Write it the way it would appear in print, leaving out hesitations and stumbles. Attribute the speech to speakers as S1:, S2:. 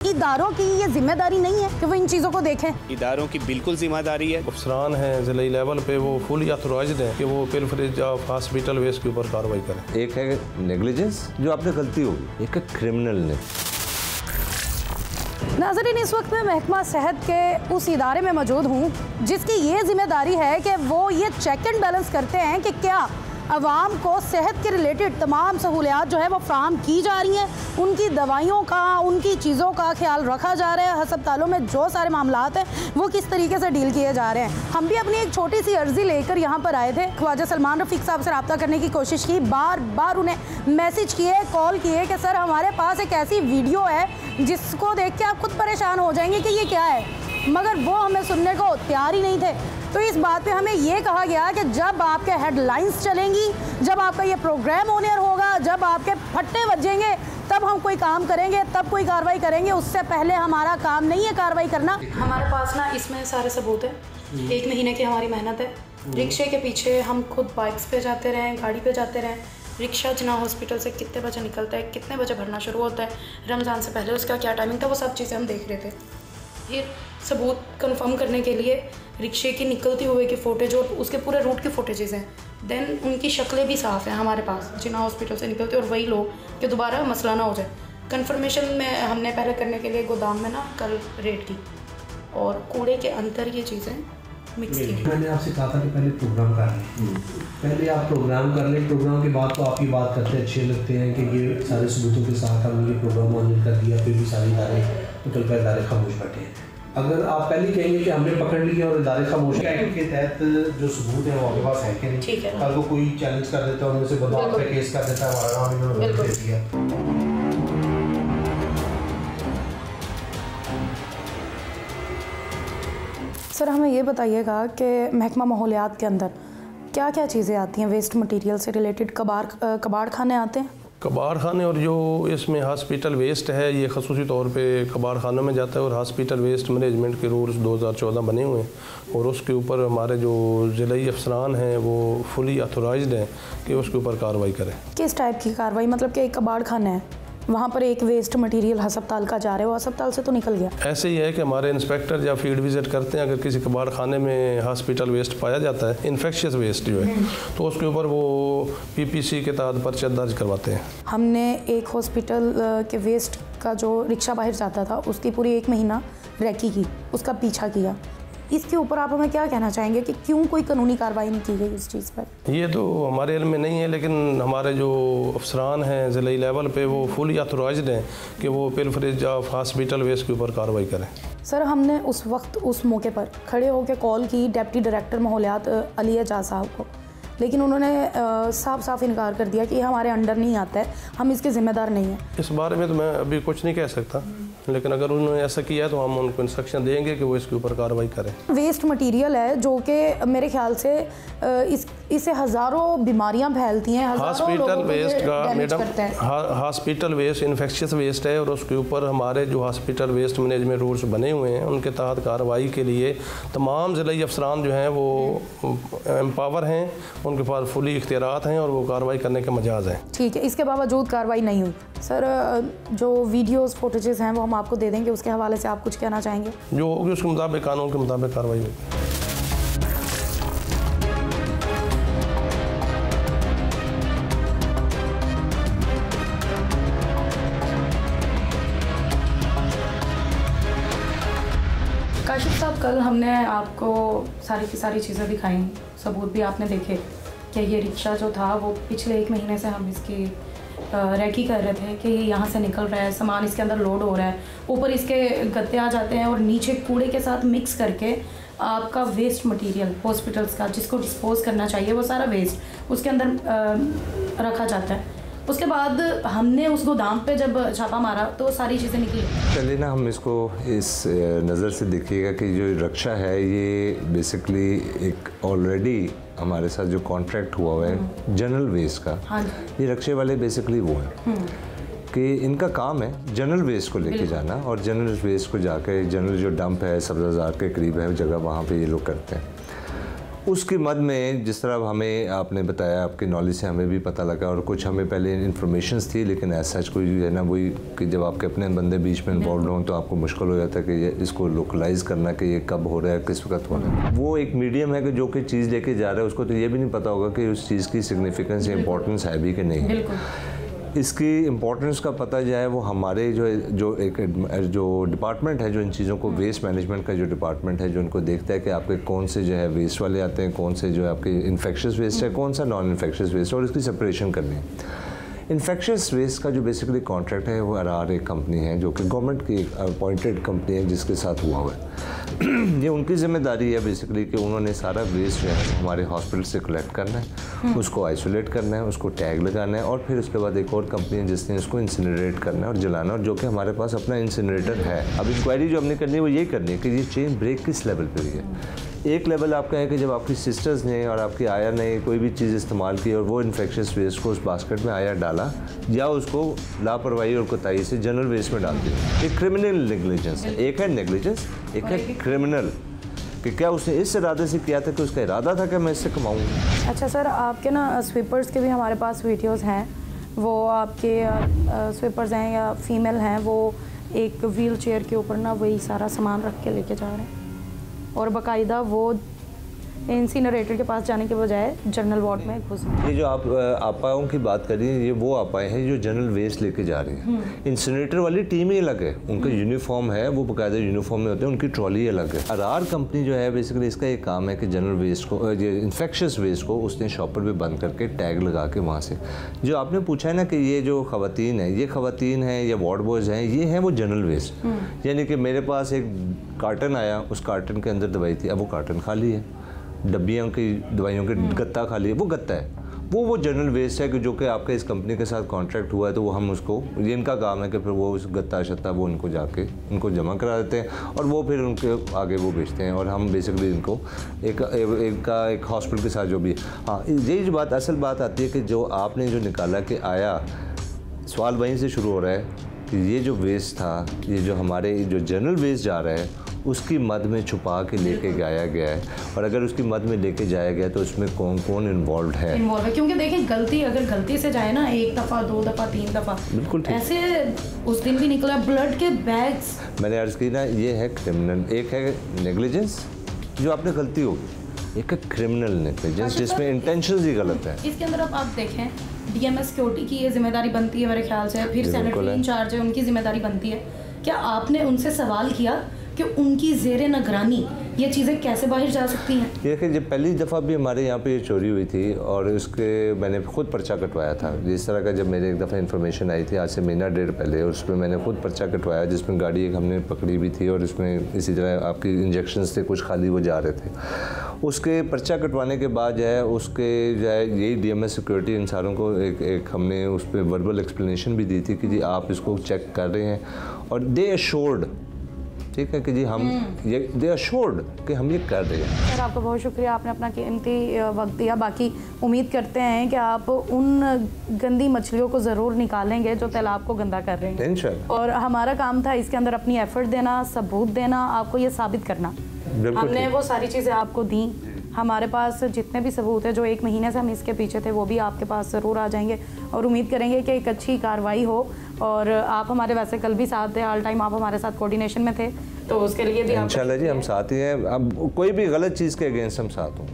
S1: इदारों की ये जिम्मेदारी नहीं है कि वो इन चीज़ों को देखें?
S2: इदारों की बिल्कुल जिम्मेदारी है।
S3: अफसरान हैं ज़िले लेवल पे, वो फुली ऑथराइज्ड हैं कि वो पिलफरेज ऑफ हॉस्पिटल वेस्ट के ऊपर कार्रवाई करें।
S4: एक है नेग्लिजेंस जो आपने गलती होगी, एक है क्रिमिनल ने।
S1: नाज़रीन, इस वक्त मैं महकमा सेहत के उस इदारे में मौजूद हूँ जिसकी ये जिम्मेदारी है कि वो ये चेक एंड बैलेंस करते हैं कि क्या अवाम को सेहत के रिलेटेड तमाम सहूलियात जो है वो फ्राहम की जा रही हैं, उनकी दवाइयों का, उनकी चीज़ों का ख्याल रखा जा रहा है, अस्पतालों में जो सारे मामलात हैं वो किस तरीके से डील किए जा रहे हैं। हम भी अपनी एक छोटी सी अर्जी लेकर यहाँ पर आए थे। ख्वाजा सलमान रफ़ीक साहब से रब्ता करने की कोशिश की, बार बार उन्हें मैसेज किए, कॉल किए कि सर हमारे पास एक ऐसी वीडियो है जिसको देख के आप खुद परेशान हो जाएंगे कि ये क्या है, मगर वो हमें सुनने को तैयार ही नहीं थे। तो इस बात पे हमें ये कहा गया कि जब आपके हेडलाइंस चलेंगी, जब आपका ये प्रोग्राम ऑन-एयर होगा, जब आपके फट्टे बजेंगे, तब हम कोई काम करेंगे, तब कोई कार्रवाई करेंगे। उससे पहले हमारा काम नहीं है कार्रवाई करना।
S5: हमारे पास ना इसमें सारे सबूत है, 1 महीने की हमारी मेहनत है। रिक्शे के पीछे हम खुद बाइक्स पे जाते रहें, गाड़ी पे जाते रहें। रिक्शा जिन्ना हॉस्पिटल से कितने बजे निकलता है, कितने बजे भरना शुरू होता है, रमज़ान से पहले उसका क्या टाइमिंग था, वो सब चीज़ें हम देख रहे थे। ये सबूत कंफर्म करने के लिए रिक्शे की निकलती हुए की फ़ोटेज और उसके पूरे रूट की फ़ोटेजेस हैं। देन उनकी शक्लें भी साफ़ हैं हमारे पास, जिन्ना हॉस्पिटल से निकलते और वही लोग कि दोबारा मसला ना हो जाए। कंफर्मेशन में हमने पहले करने के लिए गोदाम में ना कल रेड की और कूड़े के अंदर ये चीज़ें मिक्स थी।
S6: मैंने आपसे कहा था कि पहले प्रोग्राम कर लें, पहले आप प्रोग्राम कर लें, प्रोग्राम के बाद तो आपकी बात करते अच्छे लगते हैं कि ये सारे सबूतों के साथ हमने ये प्रोग्राम मौजूद कर दिया, फिर भी सारे इदारे तो कल का इदारे खामोश बैठे हैं। अगर आप पहले कहेंगे कि हमने पकड़ लिया और इदारे खामोश एक्ट के तहत जो सबूत है वो आपके पास है कि नहीं, कल को कोई चैलेंज कर देता है, उनमें से बदलाव पे केस कर देता है, हमारा नाम इन्होंने दे दिया।
S1: सर हमें ये बताइएगा कि महकमा माहौलियात के अंदर क्या क्या चीज़ें आती हैं वेस्ट मटेरियल से रिलेटेड? कबाड़ खाने आते हैं?
S3: कबाड़ खाने और जो इसमें हॉस्पिटल वेस्ट है ये खसूसी तौर पे कबाड़ खानों में जाता है और हॉस्पिटल वेस्ट मैनेजमेंट के रूल्स 2014 बने हुए हैं और उसके ऊपर हमारे जो ज़िलाई अफसरान हैं वो फुली ऑथराइज्ड हैं कि उसके ऊपर कार्रवाई करें। किस टाइप की कार्रवाई? मतलब कि एक कबाड़ खाना है, वहाँ पर एक वेस्ट मटेरियल अस्पताल का जा रहा है, वो अस्पताल से तो निकल गया। ऐसे ही है कि हमारे इंस्पेक्टर या फील्ड विजिट करते हैं, अगर किसी कबाड़ खाने में हॉस्पिटल वेस्ट पाया जाता है, इन्फेक्शियस वेस्ट जो है, तो उसके ऊपर वो PPC के तहत पर्चा दर्ज करवाते हैं। हमने एक हॉस्पिटल के वेस्ट का जो रिक्शा बाहर जाता था उसकी पूरी 1 महीना रैकी की, उसका पीछा किया। इसके ऊपर आप हमें क्या कहना चाहेंगे कि क्यों कोई कानूनी कार्रवाई नहीं की गई इस चीज़ पर? ये तो हमारे इल्म में नहीं है, लेकिन हमारे जो अफसरान हैं ज़िले लेवल पे वो फुली ऑथराइज्ड हैं कि वो पिलफरेज ऑफ हॉस्पिटल वेस्ट के ऊपर कार्रवाई करें। सर हमने उस वक्त उस मौके पर खड़े होकर कॉल की डिप्टी डायरेक्टर माहौलियात अली एजाज साहब को, लेकिन उन्होंने साफ इनकार कर दिया कि हमारे अंडर नहीं आता है, हम इसके ज़िम्मेदार नहीं हैं। इस बारे में तो मैं अभी कुछ नहीं कह सकता, लेकिन अगर उन्होंने ऐसा किया है तो हम उनको इंस्ट्रक्शन देंगे कि वो इसके ऊपर कार्रवाई करें। वेस्ट मटेरियल है जो कि मेरे ख्याल से इससे हज़ारों बीमारियां फैलती हैं, हॉस्पिटल वेस्ट का madam, hospital waste infectious waste है और उसके ऊपर हमारे जो हॉस्पिटल वेस्ट मैनेजमेंट रूल्स बने हुए हैं उनके तहत कार्रवाई के लिए तमाम ज़िला अफसरान जो हैं वो एम्पावर हैं, उनके पास फुली इख्तियारात हैं और वो कार्रवाई करने के मजाज हैं। ठीक है, इसके बावजूद कार्रवाई नहीं हुई। सर जो वीडियोस फुटेजेस हैं वो हम आपको दे देंगे, उसके हवाले से आप कुछ कहना चाहेंगे? जो होगी उसके मुताबिक कानून के मुताबिक कार्रवाई होगी। काशिफ साहब, कल हमने आपको सारी की सारी चीज़ें दिखाई, सबूत भी आपने देखे कि ये रिक्शा जो था वो पिछले 1 महीने से हम इसकी रैकी कर रहे थे कि ये यहाँ से निकल रहा है, सामान इसके अंदर लोड हो रहा है, ऊपर इसके गत्ते आ जाते हैं और नीचे कूड़े के साथ मिक्स करके आपका वेस्ट मटेरियल हॉस्पिटल्स का जिसको डिस्पोज करना चाहिए वो सारा वेस्ट उसके अंदर रखा जाता है। उसके बाद हमने उस गोदाम पे जब छापा मारा तो सारी चीज़ें निकली। चलिए ना हम इसको इस नज़र से देखिएगा कि जो रक्षा है ये बेसिकली एक ऑलरेडी हमारे साथ जो कॉन्ट्रैक्ट हुआ है जनरल वेस्ट का। हाँ, ये रक्षे वाले बेसिकली वो हैं कि इनका काम है जनरल वेस्ट को लेके जाना और जनरल वेस्ट को जाकर जनरल जो डंप है सब्ज़ाजार के करीब है जगह वहाँ पे ये लोग करते हैं।
S4: उसके मद में जिस तरह हमें आपने बताया, आपके नॉलेज से हमें भी पता लगा, और कुछ हमें पहले इन्फॉर्मेशंस थी, लेकिन ऐसा कोई है ना वही कि जब आपके अपने बंदे बीच में इन्वॉल्व हों तो आपको मुश्किल हो जाता है कि ये इसको लोकलाइज करना कि ये कब हो रहा है, किस वक्त हो रहा है। वो एक मीडियम है कि जो कि चीज़ लेके जा रहा है उसको तो ये भी नहीं पता होगा कि उस चीज़ की सिग्निफिकेंस या इंपॉर्टेंस है भी कि नहीं। इसकी इम्पोर्टेंस का पता जाए वो हमारे जो डिपार्टमेंट है जो इन चीज़ों को, वेस्ट मैनेजमेंट का जो डिपार्टमेंट है जो इनको देखता है कि आपके कौन से जो है वेस्ट वाले आते हैं, कौन से जो है आपके इन्फेक्शियस वेस्ट है, कौन सा नॉन इन्फेक्शियस वेस्ट है, और इसकी सेपरेशन करनी है। इन्फेक्शियस वेस्ट का जो बेसिकली कॉन्ट्रैक्ट है वो आर एक कंपनी है जो कि गवर्नमेंट की अपॉइंटेड कंपनी है जिसके साथ हुआ हुआ है। ये उनकी जिम्मेदारी है बेसिकली कि उन्होंने सारा वेस्ट जो है हमारे हॉस्पिटल से कलेक्ट करना है, उसको आइसोलेट करना है, उसको टैग लगाना है, और फिर उसके बाद एक और कंपनी है जिसने उसको इंसिनरेट करना है और जलाना है, और जो कि हमारे पास अपना इंसिनरेटर है। अब इंक्वायरी जो हमने करनी है वो ये करनी है कि ये चेन ब्रेक किस लेवल पर हुई है। एक लेवल आपका है कि जब आपकी सिस्टर्स ने और आपकी आया ने कोई भी चीज़ इस्तेमाल की और वो इन्फेक्शियस वेस्ट को उस बास्केट में आया डाला, या उसको लापरवाही और कोताही से जनरल वेस्ट में डाल दिया। एक क्रिमिनल नेग्लिजेंस है, एक है नेग्लिजेंस, एक है क्रिमिनल, कि क्या उसने इस इरादे से किया था कि उसका इरादा था कि मैं इससे कमाऊँगा।
S1: अच्छा सर, आपके ना स्वीपर्स के भी हमारे पास वीडियोस हैं, वो आपके स्वीपर्स हैं या फीमेल हैं, वो एक व्हील चेयर के ऊपर ना वही सारा सामान रख के लेके जा रहे हैं, और बाकायदा वो इंसिनरेटर के पास जाने के बजाय जनरल वार्ड में घुस।
S4: ये जो आप आपाओं की बात कर रही हैं, ये वो आपाएँ हैं जो जनरल वेस्ट लेके जा रही हैं। इंसिनरेटर वाली टीम ही अलग है, उनका यूनिफॉर्म है, वो बाकायदा यूनिफॉर्म में होते हैं, उनकी ट्रॉली अलग है। आर कंपनी जो है बेसिकली इसका एक काम है कि जनरल वेस्ट को, ये इन्फेक्शियस वेस्ट को उसने शॉपर पे बंद करके टैग लगा के वहाँ से, जो आपने पूछा है ना कि ये जो ख़वातीन है, ये ख़वातीन हैं या वार्ड बॉयज़ हैं, ये हैं वो जनरल वेस्ट। यानी कि मेरे पास एक कार्टन आया, उस कार्टन के अंदर दवाई थी, अब वो कार्टन खाली है, डब्बियों की दवाइयों के गत्ता खाली है, वो गत्ता है, वो जनरल वेस्ट है कि जो कि आपके इस कंपनी के साथ कॉन्ट्रैक्ट हुआ है, तो वो हम उसको, ये इनका काम है कि फिर वो उस गत्ता शत्ता वो उनको जाके उनको जमा करा देते हैं और वो फिर उनके आगे वो बेचते हैं, और हम बेसिकली इनको एक हॉस्पिटल के साथ जो भी। हाँ, यही जो बात असल बात आती है कि जो आपने जो निकाला कि आया, सवाल वहीं से शुरू हो रहा है कि ये जो वेस्ट था, ये जो हमारे जो जनरल वेस्ट जा रहा है उसकी मद में छुपा के लेके जाया गया है, और अगर उसकी मद में लेके जाया गया तो उसमें कौन कौन इन्वॉल्व है।
S5: क्योंकि देखिए गलती अगर गलती से जाए ना, 1 दफ़ा 2 दफ़ा 3 दफ़ा,
S4: बिल्कुल
S5: ऐसे उस दिन भी निकला ब्लड के बैग्स।
S4: मैंने अर्ज़ की ना, ये है क्रिमिनल, एक है नेग्लिजेंस जो आपने गलती होगी, एक है क्रिमिनल नेग्लिजेंस जिसमें इंटेंशंस ही गलत है।
S5: इसके अंदर अब आप देखें डीएमएस सिक्योरिटी की ये जिम्मेदारी बनती है मेरे ख्याल से, फिर सैनिटरी इंचार्ज है उनकी जिम्मेदारी बनती है। क्या आपने उनसे सवाल किया कि उनकी ज़ेरे निगरानी ये चीज़ें कैसे बाहर जा सकती हैं?
S4: देखिए, जब पहली दफ़ा भी हमारे यहाँ पे ये चोरी हुई थी और उसके मैंने खुद पर्चा कटवाया था, जिस तरह का जब मेरे एक दफ़ा इन्फॉर्मेशन आई थी आज से महीना डेढ़ पहले, उस पर मैंने खुद पर्चा कटवाया जिसमें गाड़ी एक हमने पकड़ी भी थी और इसमें इसी तरह आपकी इंजेक्शंस थे कुछ खाली वो जा रहे थे। उसके पर्चा कटवाने के बाद जो है उसके जो है यही डीएमएस सिक्योरिटी इन सारों को एक हमने उस पर वर्बल एक्सप्लेनेशन भी दी थी कि जी आप इसको चेक कर रहे हैं, और दे अश्योर्ड, ठीक है कि जी हम ये दे अश्योर्ड कि हम ये कर रहे हैं।
S1: सर आपका बहुत शुक्रिया, आपने अपना कीमती वक्त दिया। बाकी उम्मीद करते हैं कि आप उन गंदी मछलियों को ज़रूर निकालेंगे जो तालाब को गंदा कर रहे हैं इंशाअल्लाह। और हमारा काम था इसके अंदर अपनी एफर्ट देना, सबूत देना, आपको ये साबित करना। हमने वो सारी चीज़ें आपको दी। हमारे पास जितने भी सबूत है जो 1 महीने से हम इसके पीछे थे वो भी आपके पास ज़रूर आ जाएंगे, और उम्मीद करेंगे कि एक अच्छी कार्रवाई हो। और आप हमारे वैसे कल भी साथ थे, ऑल टाइम आप हमारे साथ कोऑर्डिनेशन में थे, तो उसके लिए भी
S4: इंशाल्लाह जी हम साथ ही हैं। अब कोई भी गलत चीज़ के अगेंस्ट हम साथ हों।